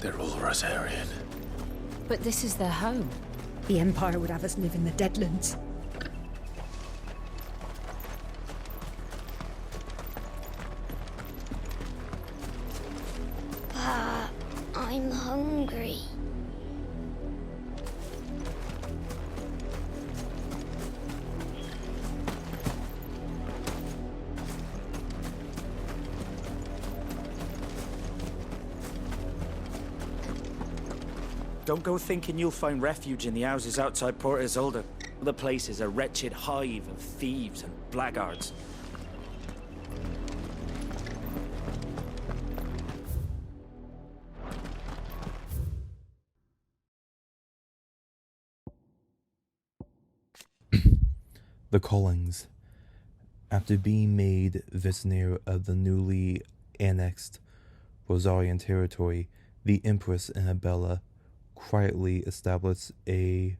They're all Rosarian. But this is their home. The Empire would have us live in the Deadlands. I'm hungry. Don't go thinking you'll find refuge in the houses outside Port Isolde. The place is a wretched hive of thieves and blackguards. The Cullings. After being made vizier of the newly annexed Rosarian territory, the Empress Annabella quietly established a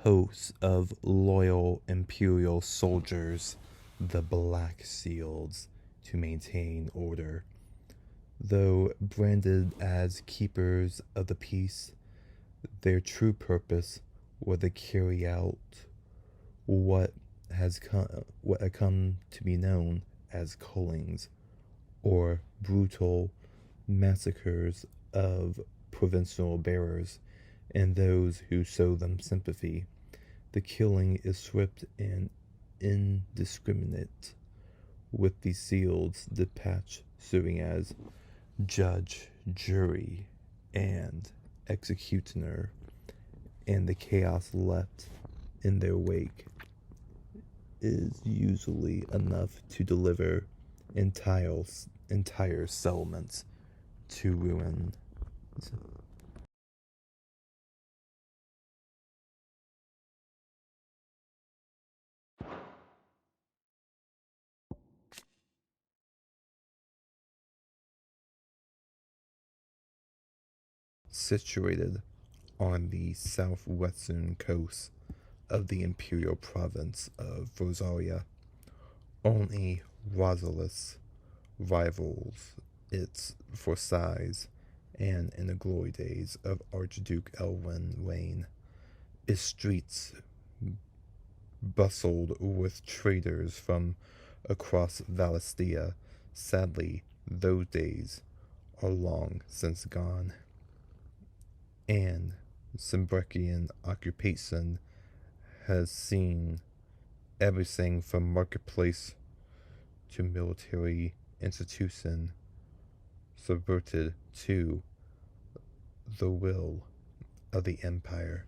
host of loyal imperial soldiers, the Black Shields, to maintain order. Though branded as keepers of the peace, their true purpose was to carry out what had come to be known as cullings, or brutal massacres of provincial bearers and those who show them sympathy. The killing is swift and indiscriminate, with the Shields dispatched serving as judge, jury, and executioner, and the chaos left in their wake is usually enough to deliver entire settlements to ruin. Situated on the southwestern coast of the imperial province of Rosaria, only Lazrus rivals it for size, and in the glory days of Archduke Elwin's reign, its streets bustled with traders from across Valistia. Sadly, those days are long since gone, and Cimbrian occupation has seen everything from marketplace to military institution subverted to the will of the Empire.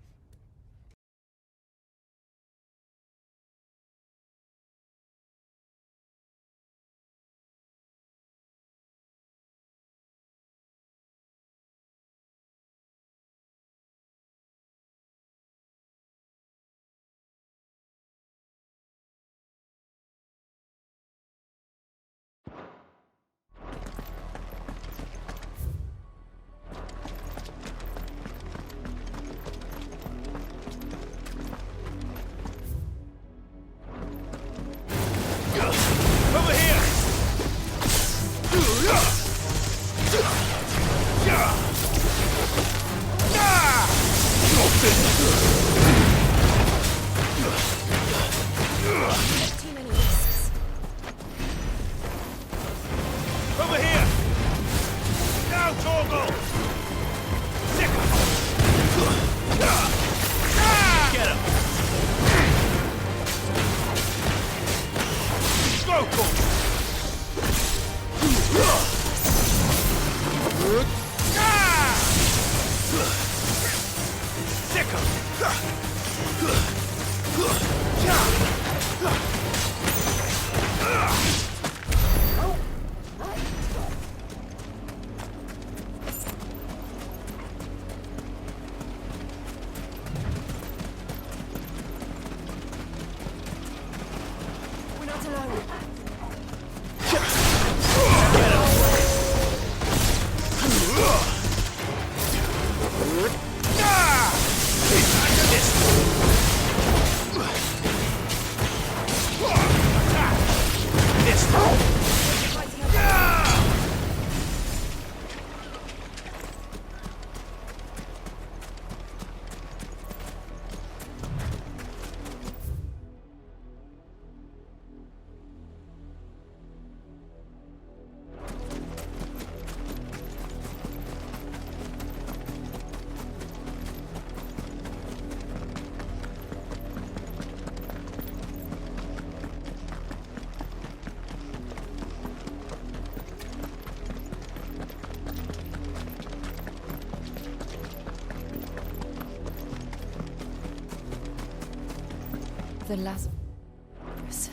The Lazrus.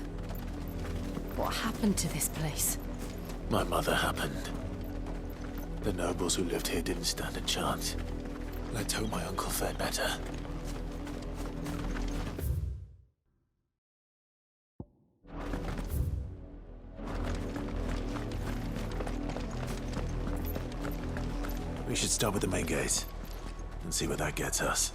What happened to this place? My mother happened. The nobles who lived here didn't stand a chance. Let's hope my uncle fared better. We should start with the main gate and see where that gets us.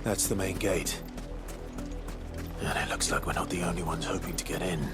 That's the main gate. And it looks like we're not the only ones hoping to get in.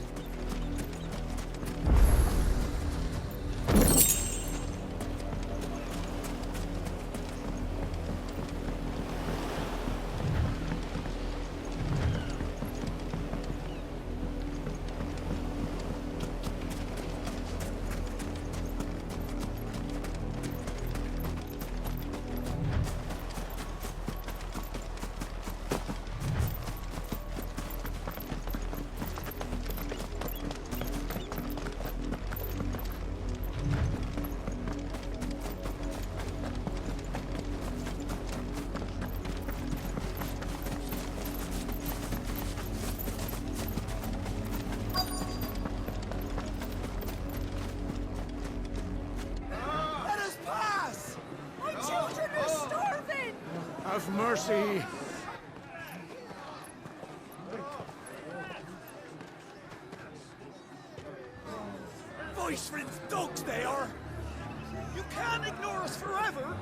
Have mercy. Voice-rinsed dogs they are! You can't ignore us forever!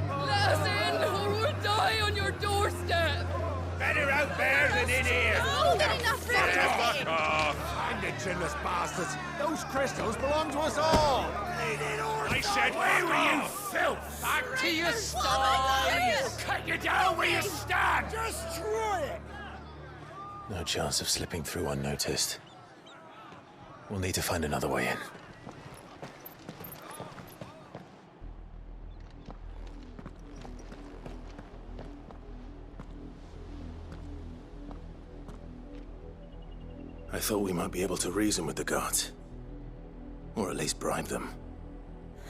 Let us in, or we'll die on your doorstep! Better out there than in here. Oh, good enough, Fuck off! And the chinless bastards. Those crystals belong to us all. I said, where were you, filth? Back to your sties! Cut you down where you stand! Destroy it! No chance of slipping through unnoticed. We'll need to find another way in. I thought we might be able to reason with the guards. Or at least bribe them.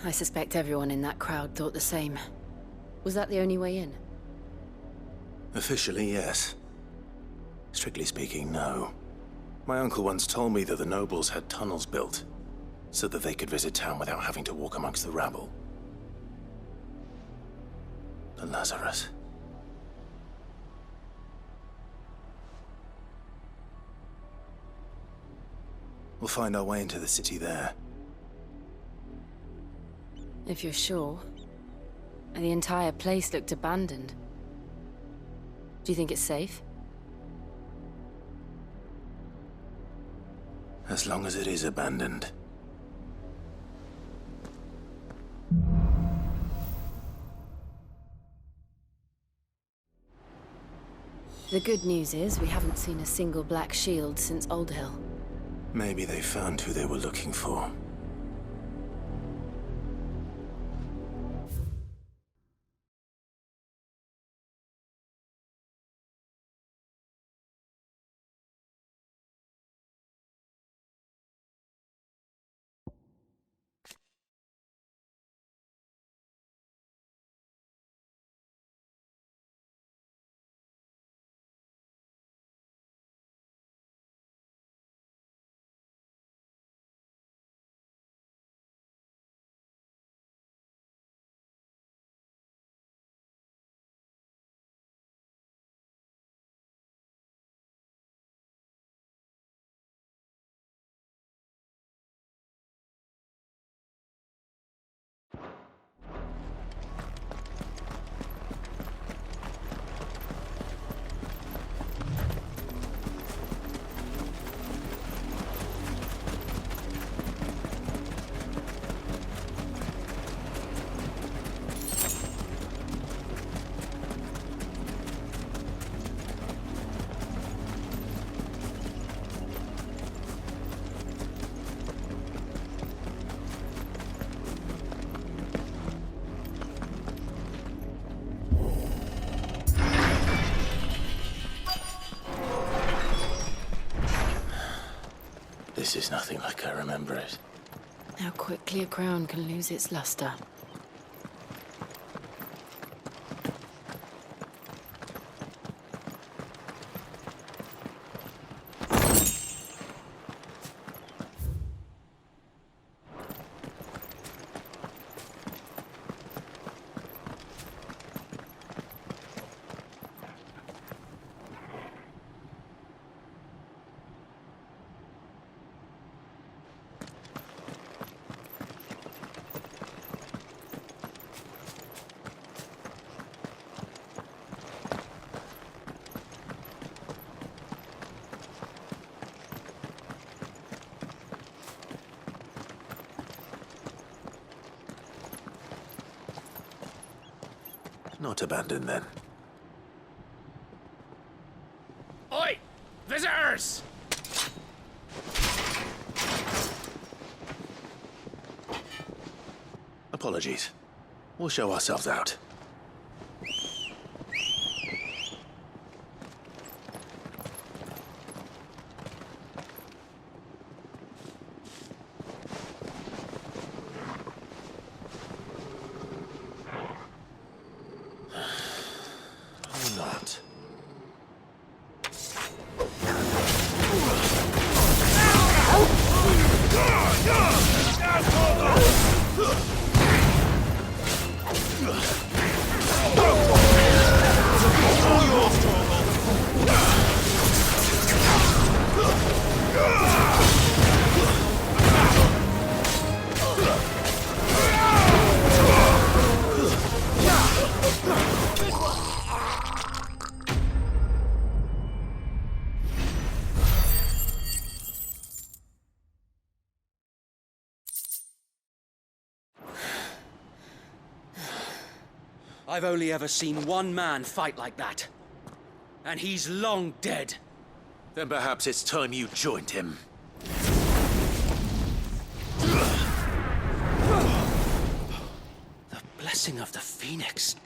I suspect everyone in that crowd thought the same. Was that the only way in? Officially, yes. Strictly speaking, no. My uncle once told me that the nobles had tunnels built, so that they could visit town without having to walk amongst the rabble. The Lazrus. We'll find our way into the city there. If you're sure. The entire place looked abandoned. Do you think it's safe? As long as it is abandoned. The good news is we haven't seen a single black shield since Old Hill. Maybe they found who they were looking for. This is nothing like I remember it. How quickly a crown can lose its luster. Not abandoned, then. Oi! Visitors! Apologies. We'll show ourselves out. Or not. I've only ever seen one man fight like that. And he's long dead. Then perhaps it's time you joined him. The blessing of the Phoenix.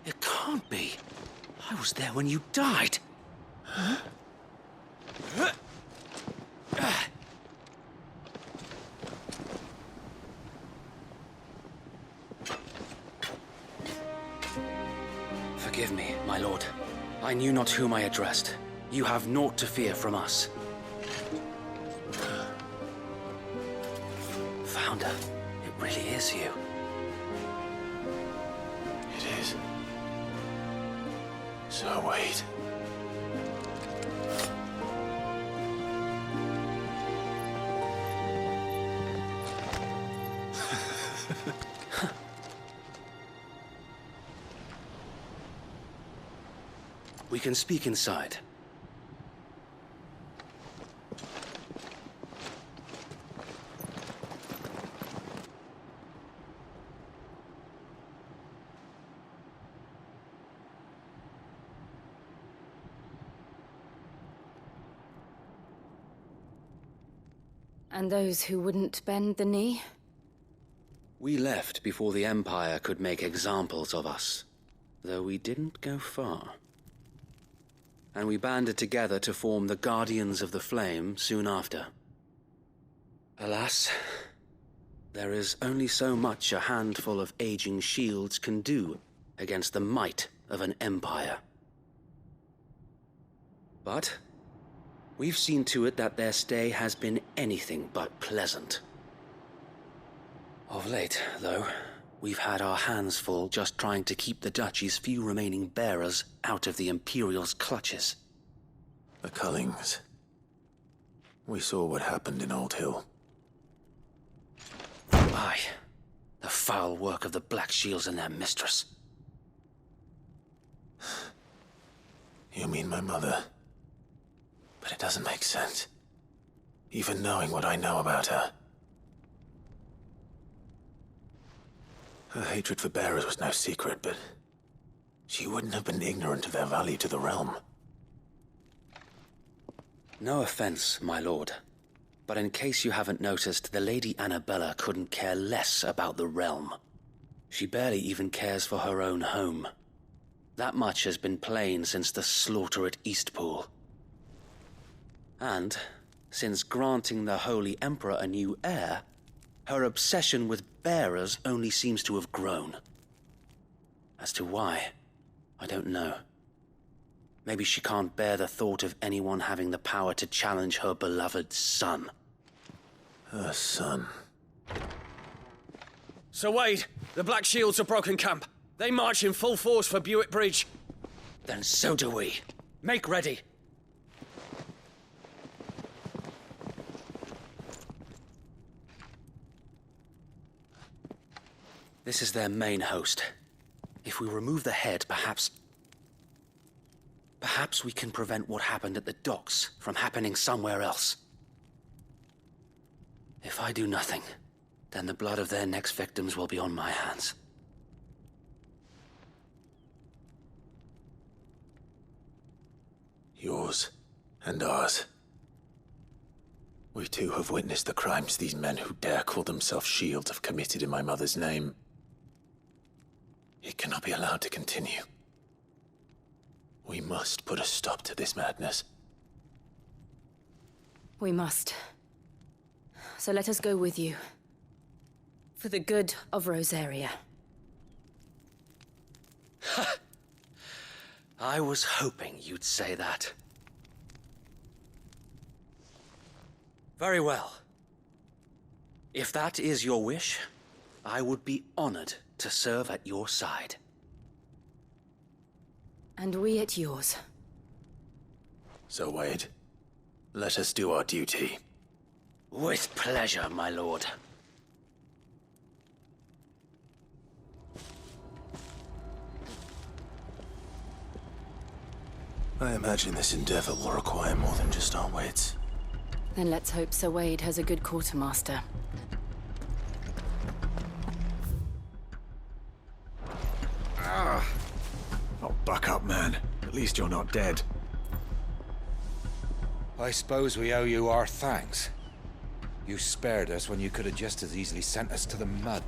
It can't be. I was there when you died. Huh? Forgive me, my lord. I knew not whom I addressed. You have naught to fear from us. Founder, it really is you. It is. So wait. We can speak inside. And those who wouldn't bend the knee? We left before the Empire could make examples of us, though we didn't go far. And we banded together to form the Guardians of the Flame soon after. Alas, there is only so much a handful of aging shields can do against the might of an empire. But we've seen to it that their stay has been anything but pleasant. Of late, though, we've had our hands full just trying to keep the Duchy's few remaining bearers out of the Imperial's clutches. The Cullings. We saw what happened in Old Hill. Aye, the foul work of the Black Shields and their mistress. You mean my mother? But it doesn't make sense. Even knowing what I know about her. Her hatred for bearers was no secret, but she wouldn't have been ignorant of their value to the realm. No offense, my lord, but in case you haven't noticed, the Lady Annabella couldn't care less about the realm. She barely even cares for her own home. That much has been plain since the slaughter at Eastpool. And, since granting the Holy Emperor a new heir, her obsession with bearers only seems to have grown. As to why, I don't know. Maybe she can't bear the thought of anyone having the power to challenge her beloved son. Her son. Sir Wade, the Black Shields have broken camp. They march in full force for Buick Bridge. Then so do we. Make ready. This is their main host. If we remove the head, perhaps we can prevent what happened at the docks from happening somewhere else. If I do nothing, then the blood of their next victims will be on my hands. Yours and ours. We too have witnessed the crimes these men who dare call themselves shields have committed in my mother's name. It cannot be allowed to continue. We must put a stop to this madness. We must. So let us go with you. For the good of Rosaria. I was hoping you'd say that. Very well. If that is your wish, I would be honored to serve at your side. And we at yours. So, Wade, let us do our duty. With pleasure, my lord. I imagine this endeavor will require more than just our wits. Then let's hope Sir Wade has a good quartermaster. Oh, buck up, man. At least you're not dead. I suppose we owe you our thanks. You spared us when you could have just as easily sent us to the mud.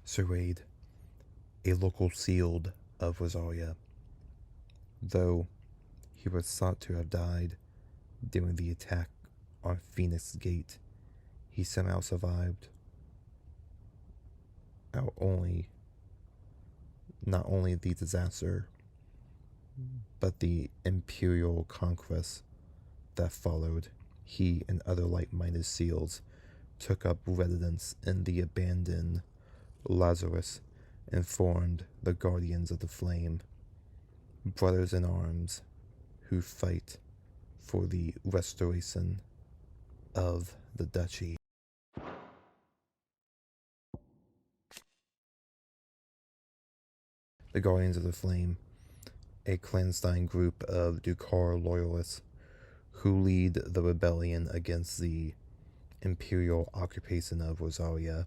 Sir Wade, a local sealed of Rosaria. Though he was thought to have died during the attack on Phoenix Gate, he somehow survived. Not only the disaster, but the imperial conquest that followed. He and other like-minded seals took up residence in the abandoned Lazrus and formed the Guardians of the Flame, brothers in arms who fight for the restoration of the Duchy. The Guardians of the Flame, a clandestine group of Ducar loyalists who lead the rebellion against the imperial occupation of Rosaria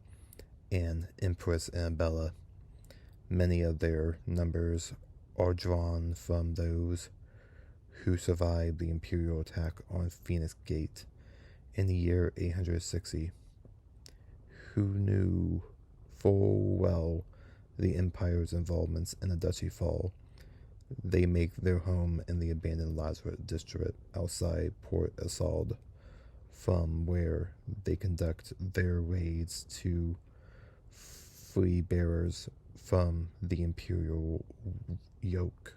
and Empress Annabella. Many of their numbers are drawn from those who survived the imperial attack on Phoenix Gate in the year 860, who knew full well the Empire's involvements in the Duchy Fall. They make their home in the abandoned Lazrus district outside Port Assaud, from where they conduct their raids to free bearers from the imperial yoke.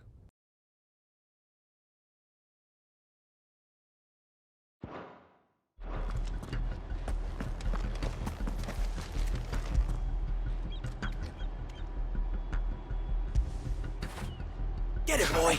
Get it, boy!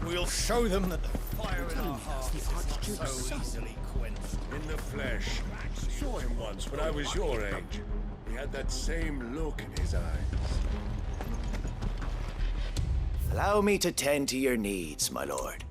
We'll show them that the fire in our hearts is not so easily quenched. In the flesh. Saw him once when I was your age. He had that same look in his eyes. Allow me to tend to your needs, my lord.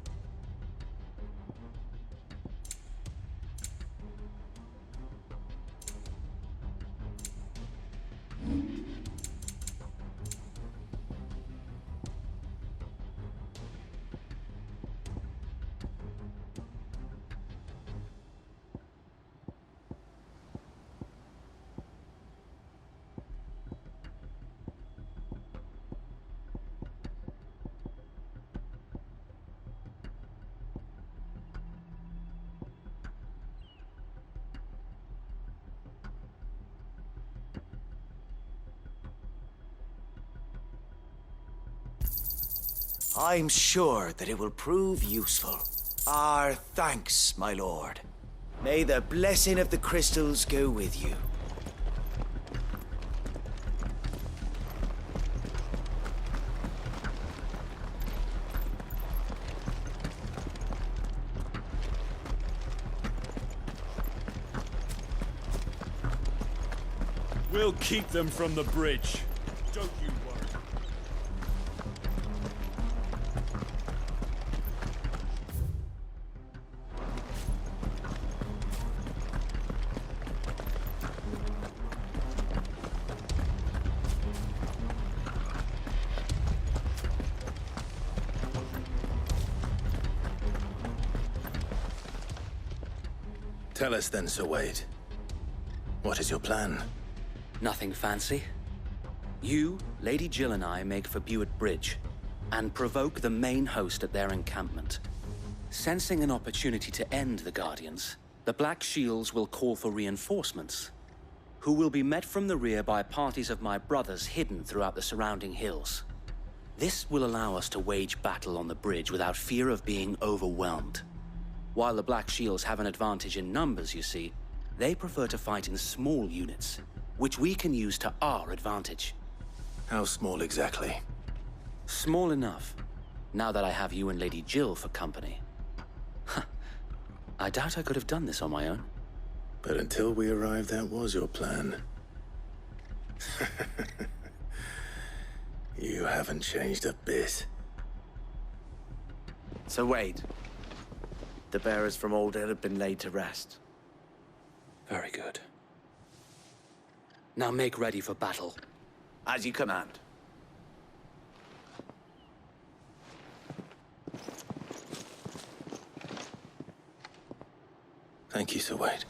I'm sure that it will prove useful. Our thanks, my lord. May the blessing of the crystals go with you. We'll keep them from the bridge. Don't you worry. Tell us then, Sir Wade. What is your plan? Nothing fancy. You, Lady Jill and I make for Buett Bridge, and provoke the main host at their encampment. Sensing an opportunity to end the Guardians, the Black Shields will call for reinforcements, who will be met from the rear by parties of my brothers hidden throughout the surrounding hills. This will allow us to wage battle on the bridge without fear of being overwhelmed. While the Black Shields have an advantage in numbers, you see, they prefer to fight in small units, which we can use to our advantage. How small exactly? Small enough, now that I have you and Lady Jill for company. I doubt I could have done this on my own. But until we arrived, that was your plan. You haven't changed a bit. So Wade, the bearers from Aldale have been laid to rest. Very good. Now make ready for battle. As you command. Thank you, Sir Wade.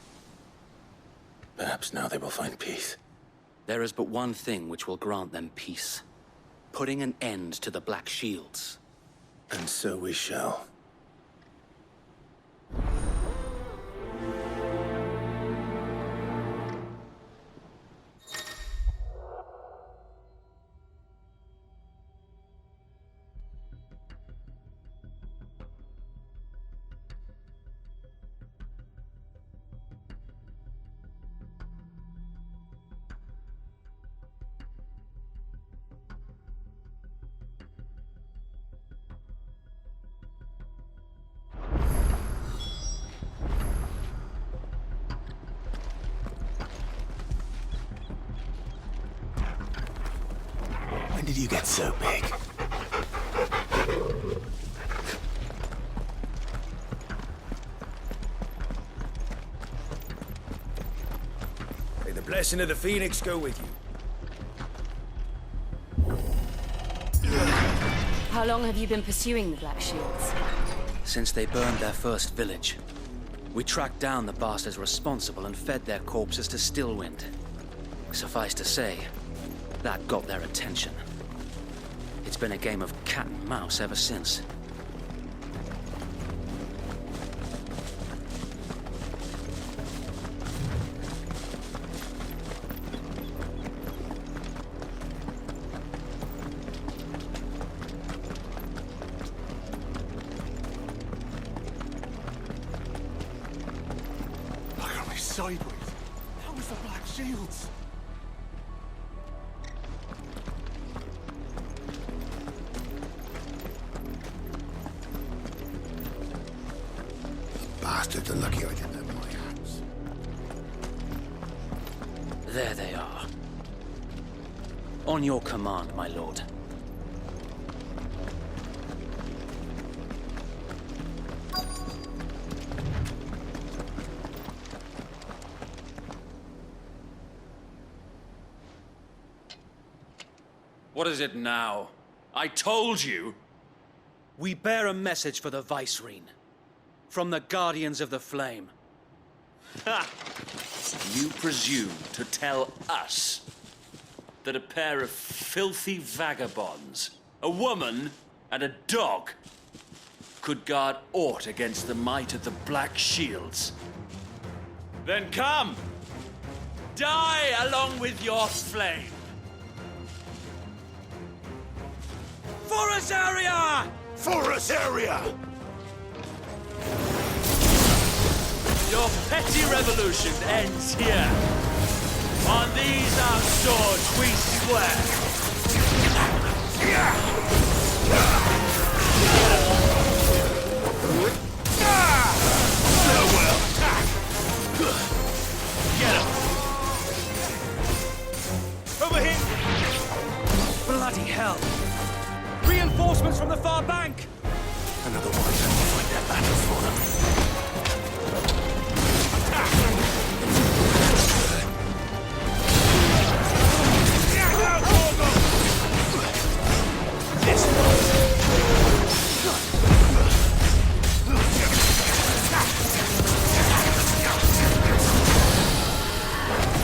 Perhaps now they will find peace. There is but one thing which will grant them peace. Putting an end to the Black Shields. And so we shall. When did you get so big? May the blessing of the Phoenix go with you. How long have you been pursuing the Black Shields? Since they burned their first village. We tracked down the bastards responsible and fed their corpses to Stillwind. Suffice to say, that got their attention. It's been a game of cat and mouse ever since. Look at me sideways. That was the Black Shields. Bastards are lucky I didn't have my hands. There they are. On your command, my lord. What is it now? I told you! We bear a message for the Vicereine. From the Guardians of the Flame. Ha! You presume to tell us that a pair of filthy vagabonds, a woman and a dog, could guard aught against the might of the Black Shields? Then come! Die along with your flame! For Azaria! For Azaria! Your petty revolution ends here. On these our swords we swear. Farewell. Get him! Over here! Bloody hell! Reinforcements from the far bank! Another one. Fight that battle for them.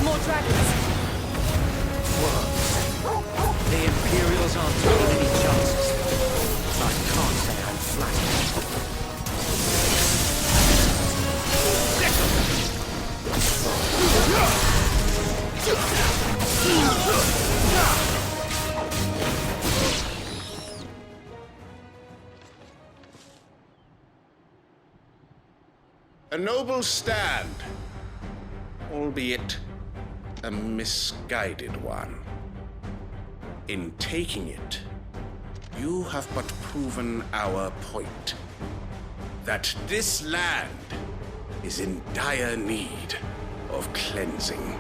More dragons! The Imperials aren't taking any chances. I can't say I'm flattered. A noble stand, albeit a misguided one. In taking it, you have but proven our point. That this land is in dire need of cleansing.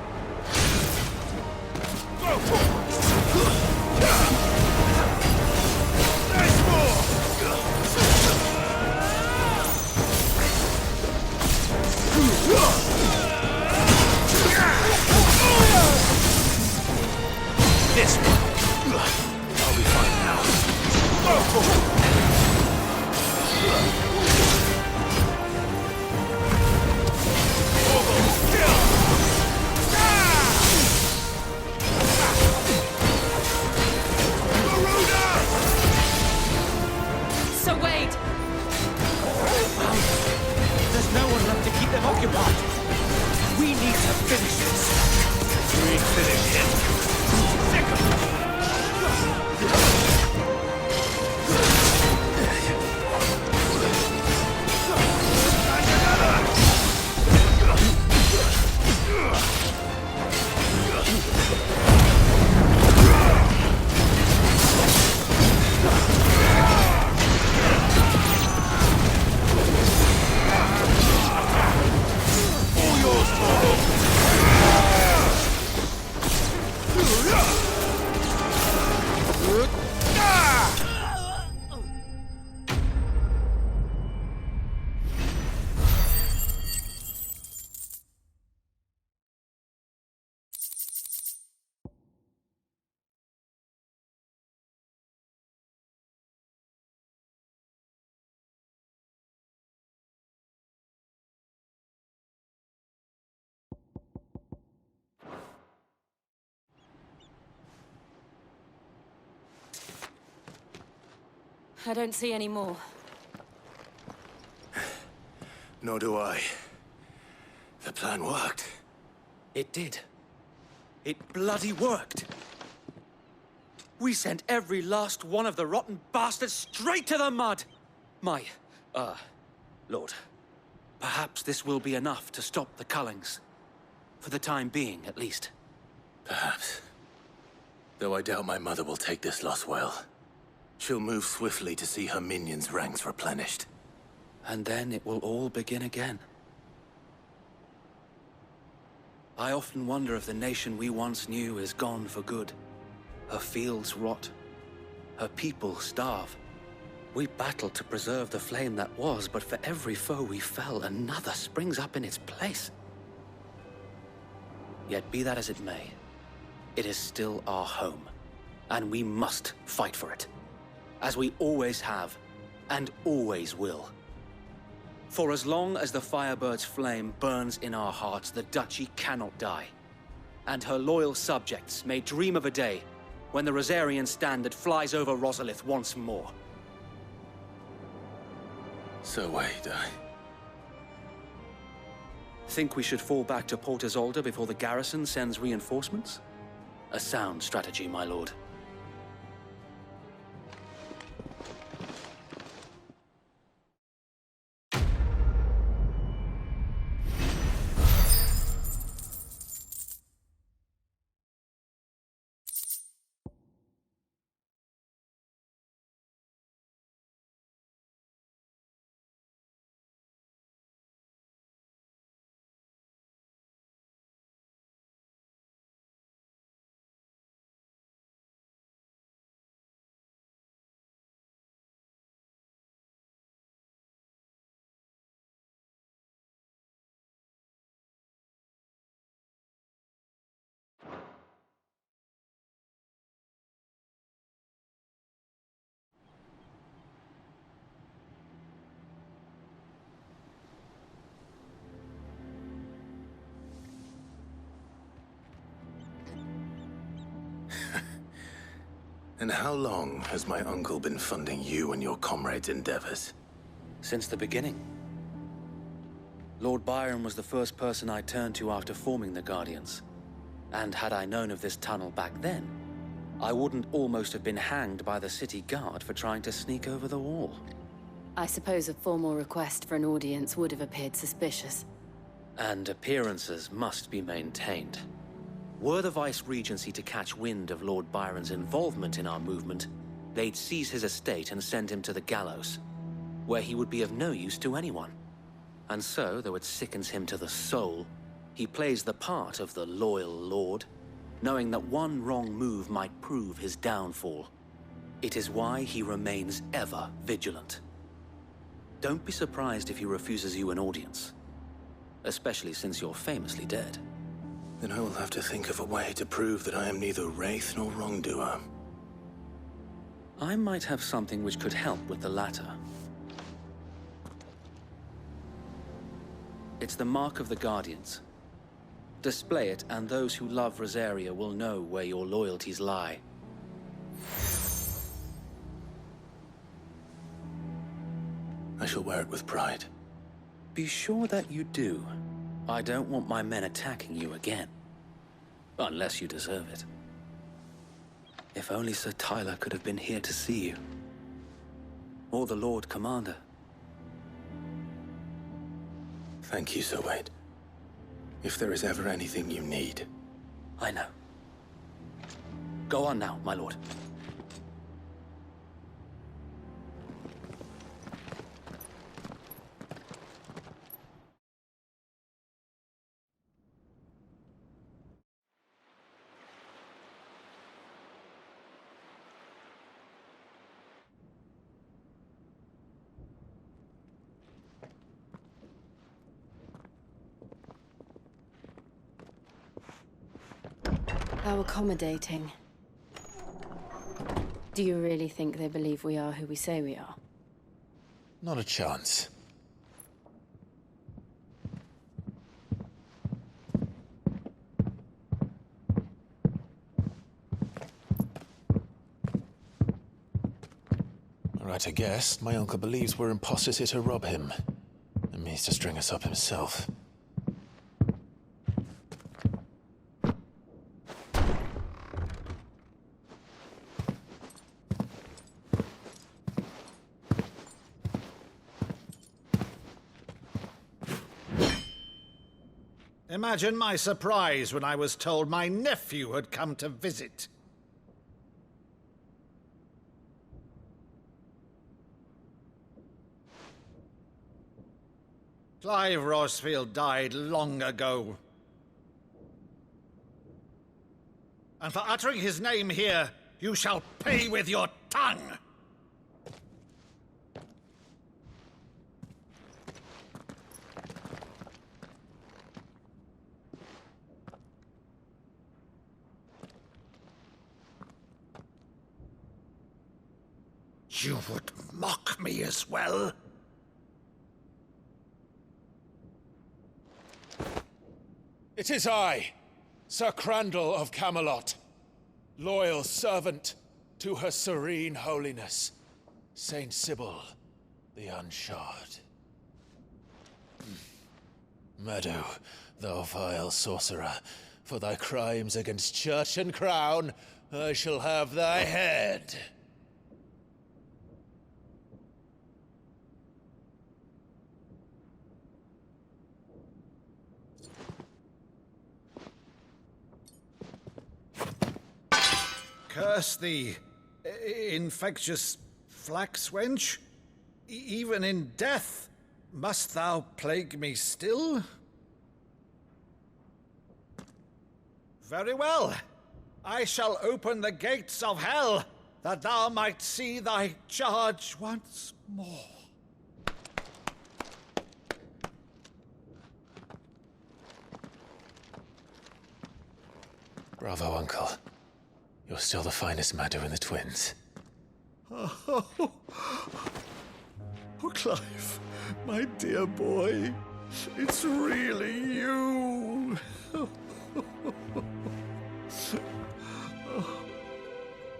This one. I'll be fine now. So Wade! There's no one left to keep them occupied. We need to finish this. You ain't finished yet. I don't see any more. Nor do I. The plan worked. It did. It bloody worked. We sent every last one of the rotten bastards straight to the mud! My, Lord, perhaps this will be enough to stop the Cullings. For the time being, at least. Perhaps. Though I doubt my mother will take this loss well. She'll move swiftly to see her minions' ranks replenished. And then it will all begin again. I often wonder if the nation we once knew is gone for good. Her fields rot. Her people starve. We battled to preserve the flame that was, but for every foe we fell, another springs up in its place. Yet be that as it may, it is still our home, and we must fight for it, as we always have, and always will. For as long as the Firebird's flame burns in our hearts, the Duchy cannot die. And her loyal subjects may dream of a day when the Rosarian standard flies over Rosalith once more. So wait, Think we should fall back to Port Isolde before the garrison sends reinforcements? A sound strategy, my lord. And how long has my uncle been funding you and your comrades' endeavors? Since the beginning. Lord Byron was the first person I turned to after forming the Guardians. And had I known of this tunnel back then, I wouldn't almost have been hanged by the city guard for trying to sneak over the wall. I suppose a formal request for an audience would have appeared suspicious. And appearances must be maintained. Were the Vice-Regency to catch wind of Lord Byron's involvement in our movement, they'd seize his estate and send him to the gallows, where he would be of no use to anyone. And so, though it sickens him to the soul, he plays the part of the loyal lord, knowing that one wrong move might prove his downfall. It is why he remains ever vigilant. Don't be surprised if he refuses you an audience, especially since you're famously dead. Then I will have to think of a way to prove that I am neither wraith nor wrongdoer. I might have something which could help with the latter. It's the mark of the Guardians. Display it, and those who love Rosaria will know where your loyalties lie. I shall wear it with pride. Be sure that you do. I don't want my men attacking you again. Unless you deserve it. If only Sir Tyler could have been here to see you. Or the Lord Commander. Thank you, Sir Wade. If there is ever anything you need. I know. Go on now, my lord. How accommodating. Do you really think they believe we are who we say we are? Not a chance. All Were I to guess, my uncle believes we're imposters here to rob him, and means to string us up himself. Imagine my surprise when I was told my nephew had come to visit. Clive Rosfield died long ago. And for uttering his name here, you shall pay with your tongue! You would mock me as well? It is I, Sir Crandall of Camelot, loyal servant to Her Serene Holiness, Saint Sybil the Unshod. Meadow, thou vile sorcerer, for thy crimes against church and crown, I shall have thy head. Curse thee, infectious flax wench. Even in death, must thou plague me still? Very well. I shall open the gates of hell, that thou might see thy charge once more. Bravo, Uncle. You're still the finest Maddo in the twins. Oh, Clive, my dear boy, it's really you.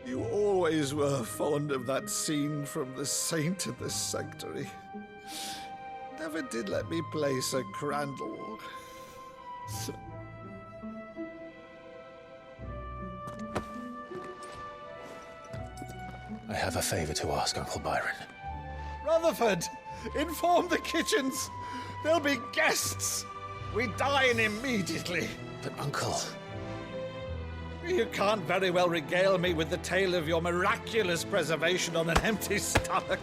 You always were fond of that scene from The Saint in the Sanctuary. Never did let me play Sir Crandall. I have a favor to ask, Uncle Byron. Rutherford, inform the kitchens. There'll be guests. We dine immediately. But, Uncle... You can't very well regale me with the tale of your miraculous preservation on an empty stomach.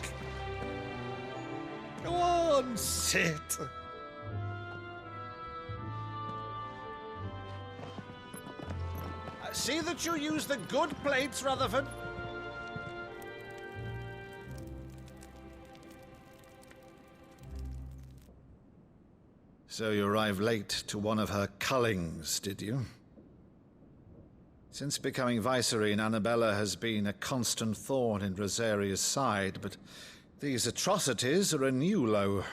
Go on, sit. See that you use the good plates, Rutherford. So you arrived late to one of her cullings, did you? Since becoming Vicereine, Annabella has been a constant thorn in Rosaria's side, but these atrocities are a new low.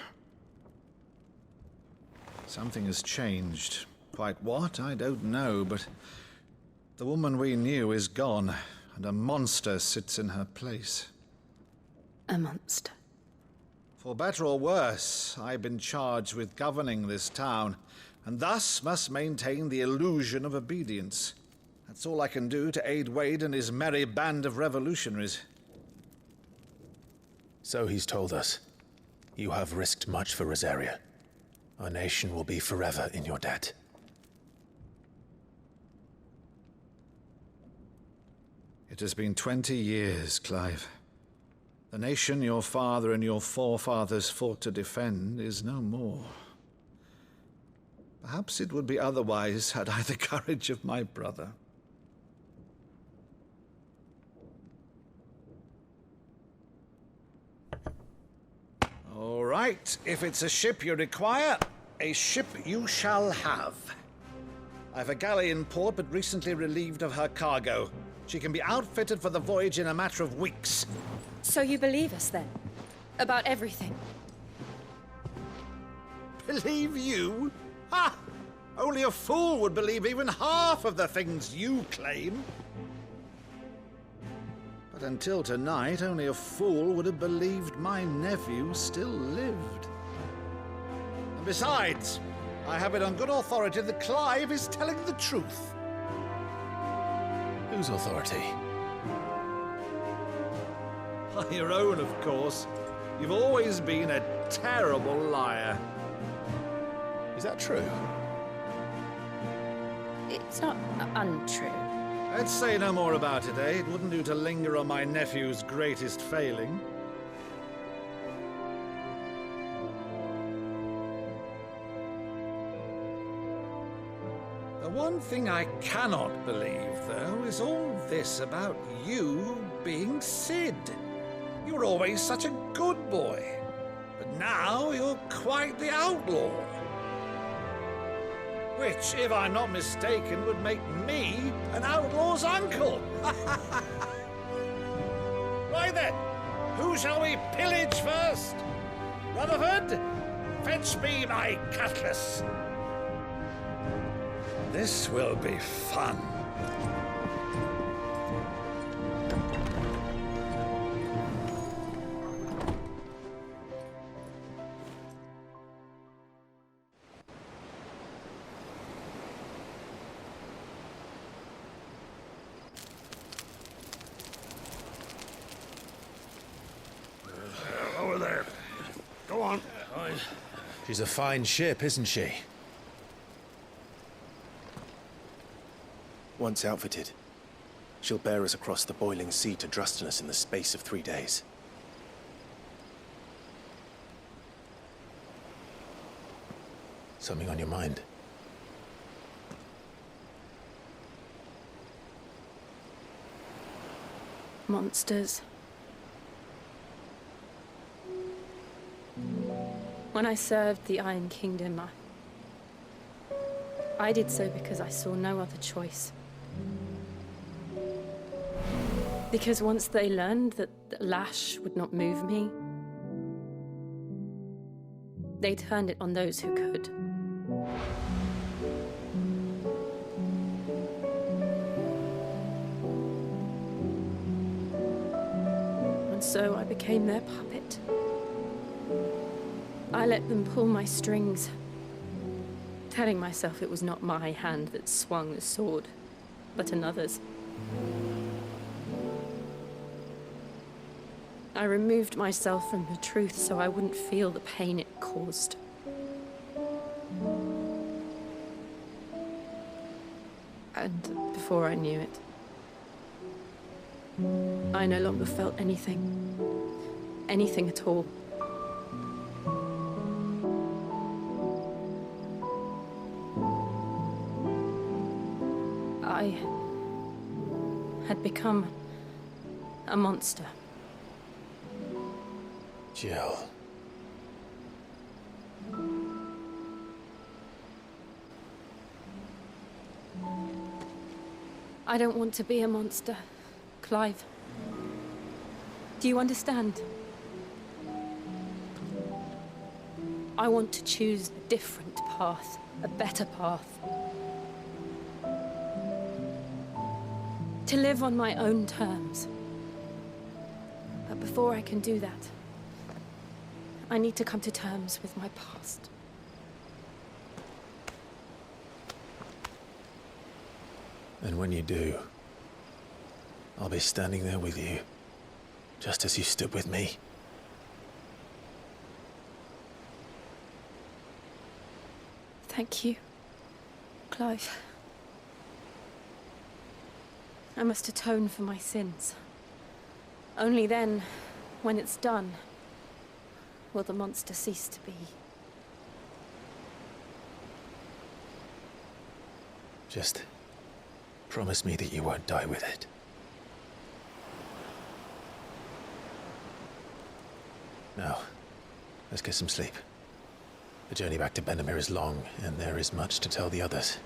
Something has changed. Quite what, I don't know, but the woman we knew is gone, and a monster sits in her place. A monster? For better or worse, I've been charged with governing this town, and thus must maintain the illusion of obedience. That's all I can do to aid Wade and his merry band of revolutionaries. So he's told us. You have risked much for Rosaria. Our nation will be forever in your debt. It has been 20 years, Clive. The nation your father and your forefathers fought to defend is no more. Perhaps it would be otherwise had I the courage of my brother. All right, if it's a ship you require, a ship you shall have. I've a galley in port, but recently relieved of her cargo. She can be outfitted for the voyage in a matter of weeks. So you believe us, then? About everything? Believe you? Ha! Only a fool would believe even half of the things you claim. But until tonight, only a fool would have believed my nephew still lived. And besides, I have it on good authority that Clive is telling the truth. Whose authority? Your own, of course. You've always been a terrible liar. Is that true? It's not untrue. Let's say no more about it, eh? It wouldn't do to linger on my nephew's greatest failing. The one thing I cannot believe, though, is all this about you being Sid. You were always such a good boy, but now you're quite the outlaw. Which, if I'm not mistaken, would make me an outlaw's uncle. Right then, who shall we pillage first? Rutherford, fetch me my cutlass. This will be fun. Over there. Go on. She's a fine ship, isn't she? Once outfitted, she'll bear us across the boiling sea to Drustinus in the space of 3 days. Something on your mind? Monsters. When I served the Iron Kingdom, I did so because I saw no other choice. Because once they learned that the lash would not move me, they turned it on those who could. And so I became their puppet. I let them pull my strings, telling myself it was not my hand that swung the sword, but another's. I removed myself from the truth so I wouldn't feel the pain it caused. And before I knew it, I no longer felt anything. Anything at all. I had become a monster. Jill. I don't want to be a monster, Clive. Do you understand? I want to choose a different path, a better path. To live on my own terms. But before I can do that, I need to come to terms with my past. And when you do, I'll be standing there with you, just as you stood with me. Thank you, Clive. I must atone for my sins. Only then, when it's done, will the monster cease to be. Just promise me that you won't die with it. Now, let's get some sleep. The journey back to Benamir is long, and there is much to tell the others.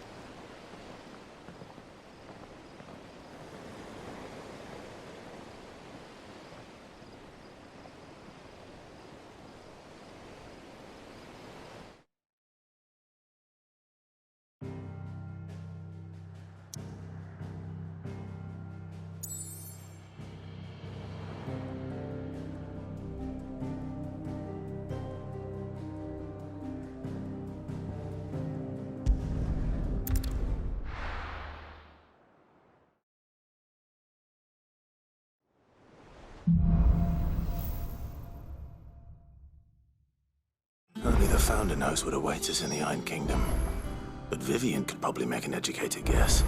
founder knows what awaits us in the Iron Kingdom. But Vivian could probably make an educated guess.